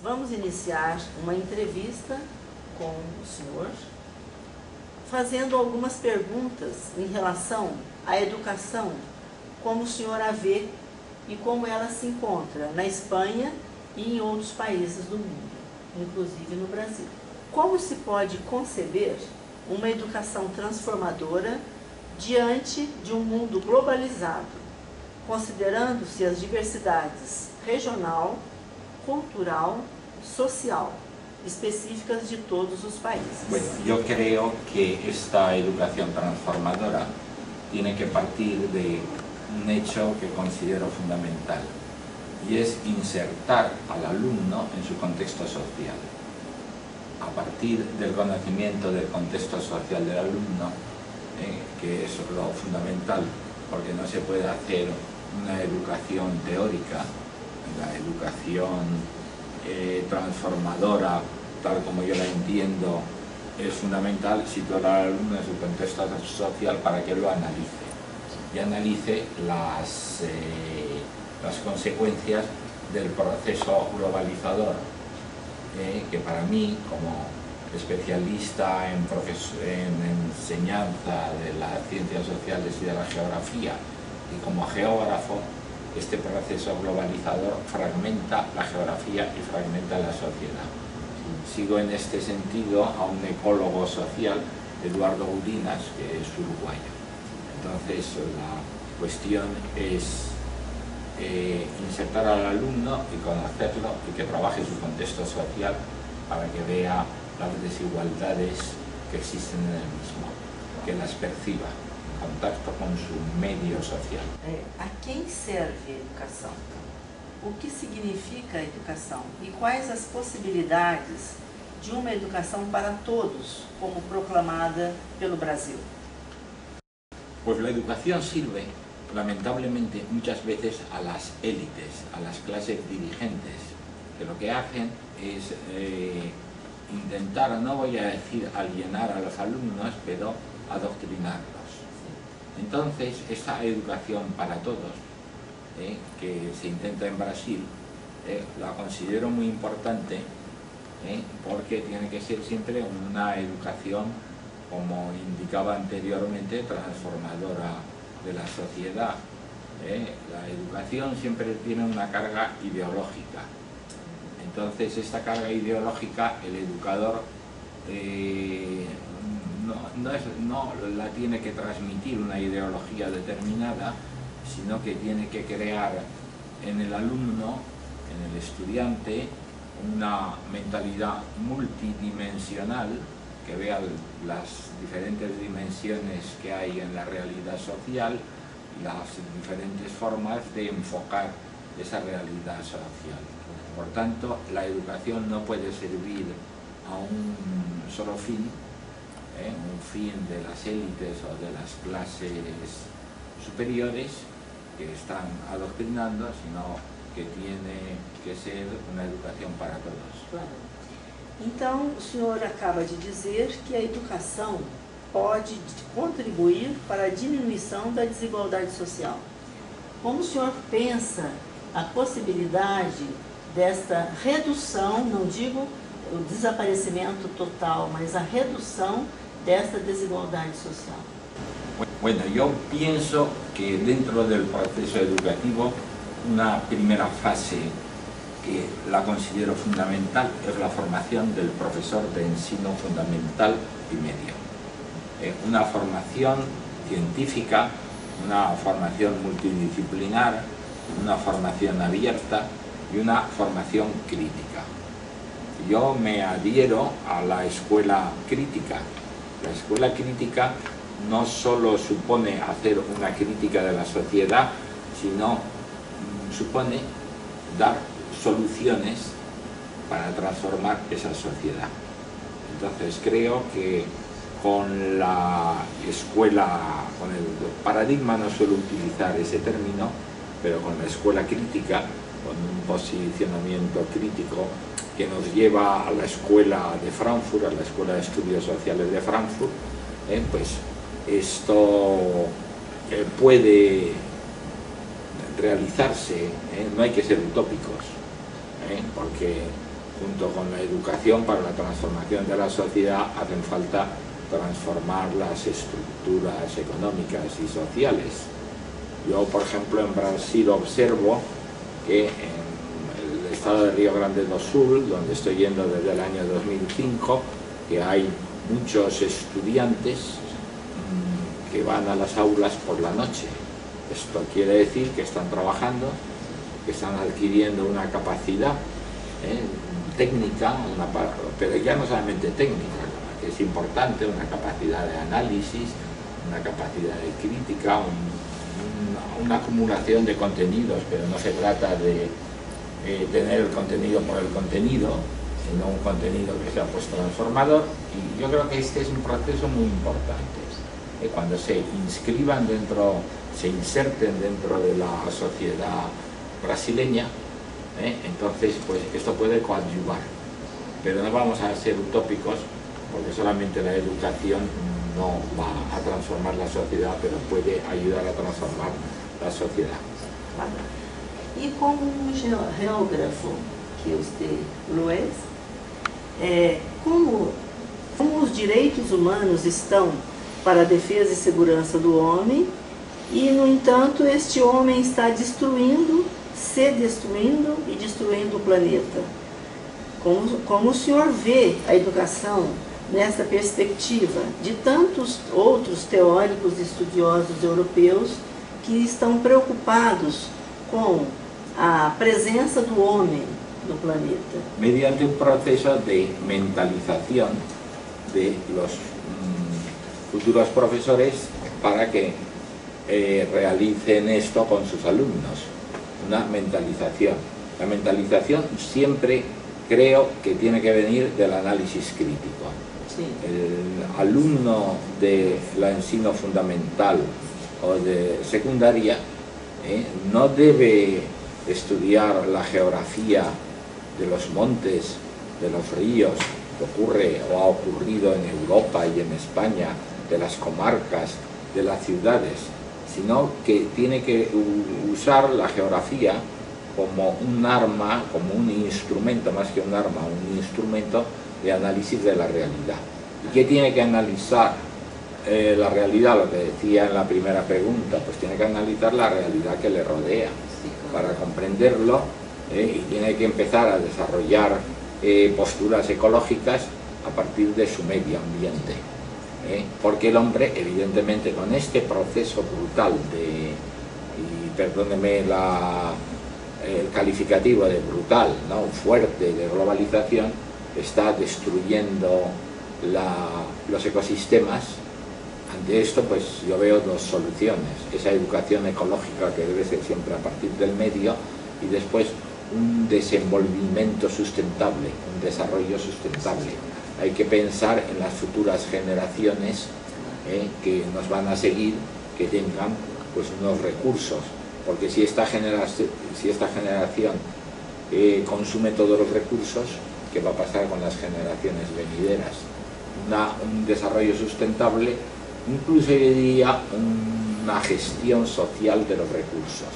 Vamos iniciar uma entrevista com o senhor, fazendo algumas perguntas em relação à educação, como o senhor a vê e como ela se encontra na Espanha e em outros países do mundo, inclusive no Brasil. Como se pode conceber uma educação transformadora diante de um mundo globalizado, considerando-se as diversidades regional, cultural, social, específicas de todos os países? Bueno, yo creo que esta educación transformadora tiene que partir de un hecho que considero fundamental, y es insertar al alumno en su contexto social. A partir del conocimiento del contexto social del alumno, que es lo fundamental, porque no se puede hacer una educación teórica, la educación transformadora, tal como yo la entiendo, es fundamental situar al alumno en su contexto social para que lo analice y analice las consecuencias del proceso globalizador, que para mí, como especialista en enseñanza de las ciencias sociales y de la geografía, y como geógrafo, este proceso globalizador fragmenta la geografía y fragmenta la sociedad. Sigo en este sentido a un ecólogo social, Eduardo Urinas, que es uruguayo. Entonces la cuestión es insertar al alumno y conocerlo y que trabaje su contexto social para que vea las desigualdades que existen en el mismo, que las perciba en contacto con su medio social. A quem serve a educação? O que significa a educação? E quais as possibilidades de uma educação para todos, como proclamada pelo Brasil? Pues la educación sirve, lamentablemente, muchas veces a las élites, a las clases dirigentes, que lo que hacen es intentar, no voy a decir alienar a los alumnos, pero adoctrinarlos. Entonces, esta educación para todos, que se intenta en Brasil, la considero muy importante, porque tiene que ser siempre una educación, como indicaba anteriormente, transformadora de la sociedad. La educación siempre tiene una carga ideológica. Entonces, esta carga ideológica, el educador no la tiene que transmitir una ideología determinada, sino que tiene que crear en el alumno, en el estudiante, una mentalidad multidimensional que vea las diferentes dimensiones que hay en la realidad social y las diferentes formas de enfocar esa realidad social. Por tanto, la educación no puede servir a un solo fin, un fin de las élites o de las clases superiores que están adoctrinando, sino que tiene que ser una educación para todos. Claro. Então, o senhor acaba de dizer que a educação pode contribuir para a diminuição da desigualdade social. Como o senhor pensa a possibilidade desta redução, não digo o desaparecimento total, mas a redução desta desigualdade social? Bueno, yo pienso que dentro del proceso educativo, una primera fase que la considero fundamental es la formación del profesor de ensino fundamental y medio. Una formación científica, una formación multidisciplinar, una formación abierta y una formación crítica. Yo me adhiero a la escuela crítica. La escuela crítica no solo supone hacer una crítica de la sociedad, sino supone dar soluciones para transformar esa sociedad. Entonces creo que con la escuela, con el paradigma, no suelo utilizar ese término, pero con la escuela crítica, con un posicionamiento crítico que nos lleva a la escuela de Frankfurt, a la Escuela de Estudios Sociales de Frankfurt, pues esto puede realizarse, no hay que ser utópicos, porque junto con la educación para la transformación de la sociedad, hacen falta transformar las estructuras económicas y sociales. Yo, por ejemplo, en Brasil observo que en el estado de Río Grande do Sul, donde estoy yendo desde el año 2005, que hay muchos estudiantes que van a las aulas por la noche. Esto quiere decir que están trabajando, que están adquiriendo una capacidad técnica, pero ya no solamente técnica, que es importante, una capacidad de análisis, una capacidad de crítica, una acumulación de contenidos, pero no se trata de tener el contenido por el contenido, sino un contenido que sea pues transformador. Y yo creo que este es un proceso muy importante. Cuando se inscriban dentro, se inserten dentro de la sociedad brasileña, entonces pues esto puede coadyuvar. Pero no vamos a ser utópicos, porque solamente la educación no va a transformar la sociedad, pero puede ayudar a transformar la sociedad. E como geógrafo que usted lo es, como os direitos humanos estão para a defesa e segurança do homem, e, no entanto, este homem está se destruindo e destruindo o planeta. Como o senhor vê a educação nessa perspectiva de tantos outros teóricos e estudiosos europeus que estão preocupados com a presença do homem no planeta? Mediante un proceso de mentalización de los futuros profesores para que realicen esto con sus alumnos, una mentalización. La mentalización siempre creo que tiene que venir del análisis crítico. Sí. El alumno de la ensino fundamental o de secundaria no debe estudiar la geografía de los montes, de los ríos, que ocurre o ha ocurrido en Europa y en España, de las comarcas, de las ciudades, sino que tiene que usar la geografía como un arma, como un instrumento, más que un arma, un instrumento de análisis de la realidad. ¿Y qué tiene que analizar la realidad? Lo que decía en la primera pregunta, pues tiene que analizar la realidad que le rodea para comprenderlo, y tiene que empezar a desarrollar posturas ecológicas a partir de su medio ambiente. Porque el hombre, evidentemente, con este proceso brutal y perdóneme el calificativo de brutal, ¿no?, fuerte, de globalización, está destruyendo los ecosistemas. Ante esto, pues yo veo dos soluciones: esa educación ecológica que debe ser siempre a partir del medio, y después un desenvolvimiento sustentable, un desarrollo sustentable. Hay que pensar en las futuras generaciones que nos van a seguir, que tengan pues unos recursos, porque si esta generación consume todos los recursos, ¿qué va a pasar con las generaciones venideras? Un desarrollo sustentable, incluso yo diría una gestión social de los recursos.